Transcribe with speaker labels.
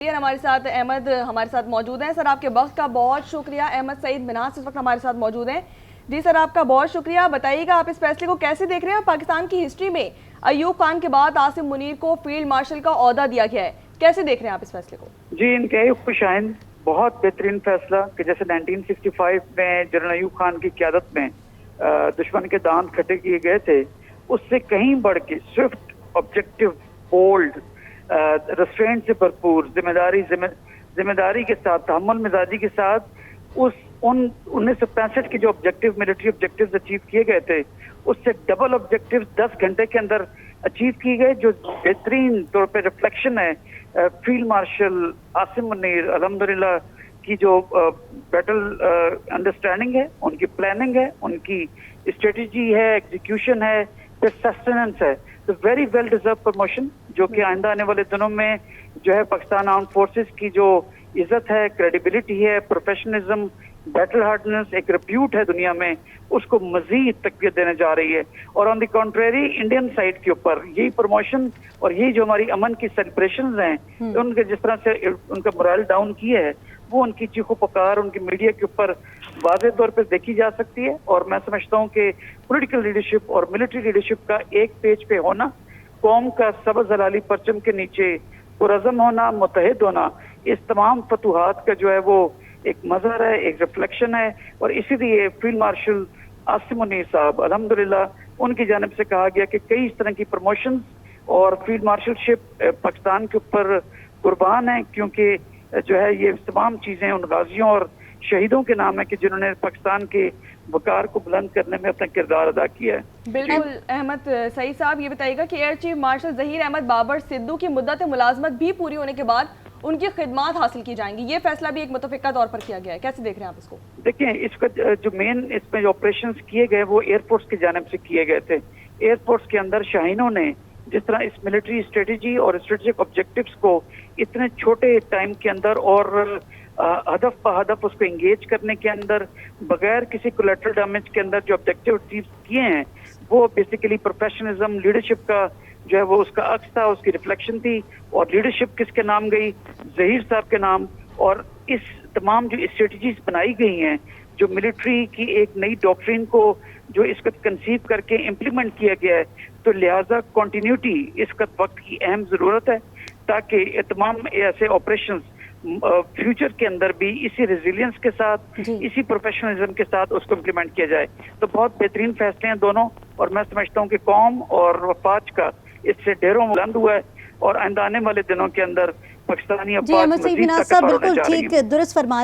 Speaker 1: ہمارے ساتھ احمد ہمارے ساتھ موجود ہیں۔ سر آپ کے وقت کا بہت شکریہ۔ احمد سعید مناس اس وقت ہمارے ساتھ موجود ہیں۔ جی سر، آپ کا بہت شکریہ۔ بتائیے گا آپ اس فیصلے کو کیسے دیکھ رہے ہیں؟ پاکستان کی ہسٹری میں ایوب خان کے بعد عاصم منیر کو فیلڈ مارشل کا عہدہ دیا گیا ہے، کیسے دیکھ رہے ہیں آپ اس فیصلے کو؟
Speaker 2: جی انتہائی خوش آئند، بہت بہترین فیصلہ کہ جیسے 1965 میں جنرل ایوب خان کی قیادت میں دشمن کے دانت کھٹے کیے گئے تھے، اس سے کہیں بڑھ کے سوئفٹ، آبجیکٹو، بولڈ، ریسٹرینٹ سے بھرپور، ذمہ داری کے ساتھ، تحمل مزاجی کے ساتھ ان 1965 کے جو آبجیکٹو، ملٹری آبجیکٹیوز اچیو کیے گئے تھے، اس سے ڈبل آبجیکٹیو 10 گھنٹے کے اندر اچیو کی گئے، جو بہترین طور پہ ریفلیکشن ہے فیلڈ مارشل عاصم منیر الحمدللہ کی جو بیٹل انڈرسٹینڈنگ ہے، ان کی پلاننگ ہے، ان کی اسٹریٹجی ہے، ایگزیکیوشن ہے، سسٹیننس ہے، تو ویری ویل ڈیزرو پروموشن، جو کہ آئندہ آنے والے دنوں میں جو ہے پاکستان آرم فورسز کی جو عزت ہے، کریڈیبلٹی ہے، پروفیشنلزم، بیٹل ہارڈنس، ایک ریپیوٹ ہے دنیا میں، اس کو مزید تقویت دینے جا رہی ہے۔ اور آن دی کنٹریری انڈین سائڈ کے اوپر یہی پروموشن اور یہی جو ہماری امن کی سیلیبریشنز ہیں، ان کے جس طرح سے ان کا morale ڈاؤن کیا ہے، وہ ان کی چیخو پکار ان کی میڈیا کے اوپر واضح طور پر دیکھی جا سکتی ہے۔ اور میں سمجھتا ہوں کہ پولیٹیکل لیڈرشپ اور ملٹری لیڈرشپ کا ایک پیج پہ ہونا، قوم کا سبز ہلالی پرچم کے نیچے پرعزم ہونا، متحد ہونا، اس تمام فتوحات کا جو ہے وہ ایک مظہر ہے، ایک ریفلیکشن ہے۔ اور اسی لیے فیلڈ مارشل عاصم منیر صاحب الحمدللہ ان کی جانب سے کہا گیا کہ کئی اس طرح کی پروموشنز اور فیلڈ مارشل شپ پاکستان کے اوپر قربان ہیں، کیونکہ جو ہے یہ تمام چیزیں ان غازیوں اور شہیدوں کے نام ہے کہ جنہوں نے پاکستان کے وقار کو بلند کرنے میں اپنا کردار ادا کیا ہے۔
Speaker 1: بالکل احمد سعید صاحب، یہ بتائیے گا کہ air chief marshal Zaheer Ahmed Babar Sidhu کی مدت ملازمت بھی پوری ہونے کے بعد ان کی خدمات حاصل کی جائیں گی، یہ فیصلہ بھی ایک متفقہ طور پر کیا گیا ہے، کیسے دیکھ رہے ہیں آپ اس کو؟
Speaker 2: دیکھیں، اس کا جو مین اس میں جو آپریشنز کیے گئے وہ ایئر فورس کی جانب سے کیے گئے تھے۔ ایئر فورس کے اندر شاہینوں نے جس طرح اس ملٹری اسٹریٹجی اور اسٹریٹجک آبجیکٹیوز کو اتنے چھوٹے ٹائم کے اندر اور ہدف پہ ہدف اس کو انگیج کرنے کے اندر بغیر کسی کولیٹرل ڈیمیج کے اندر جو آبجیکٹیو اچیو کیے ہیں، وہ بیسیکلی پروفیشنلزم، لیڈرشپ کا جو ہے وہ اس کا عکس تھا، اس کی ریفلیکشن تھی۔ اور لیڈرشپ کس کے نام گئی؟ ظہیر صاحب کے نام۔ اور اس تمام جو اسٹریٹجیز بنائی گئی ہیں، جو ملٹری کی ایک نئی ڈاکٹرین کو جو اس وقت کنسیو کر کے امپلیمنٹ کیا گیا ہے، تو لہٰذا کنٹینیوٹی اس وقت کی اہم ضرورت ہے، تاکہ تمام ایسے آپریشنز فیوچر کے اندر بھی اسی ریزیلینس کے ساتھ، اسی پروفیشنلزم کے ساتھ اس کو امپلیمنٹ کیا جائے۔ تو بہت بہترین فیصلے ہیں دونوں، اور میں سمجھتا ہوں کہ قوم اور وفاج کا اس سے ڈھیروں بلند ہوا ہے، اور آئندہ آنے والے دنوں کے اندر پاکستانی افواج مزید طاقتور ہونے جا رہی ہیں۔
Speaker 3: بالکل ٹھیک درست فرما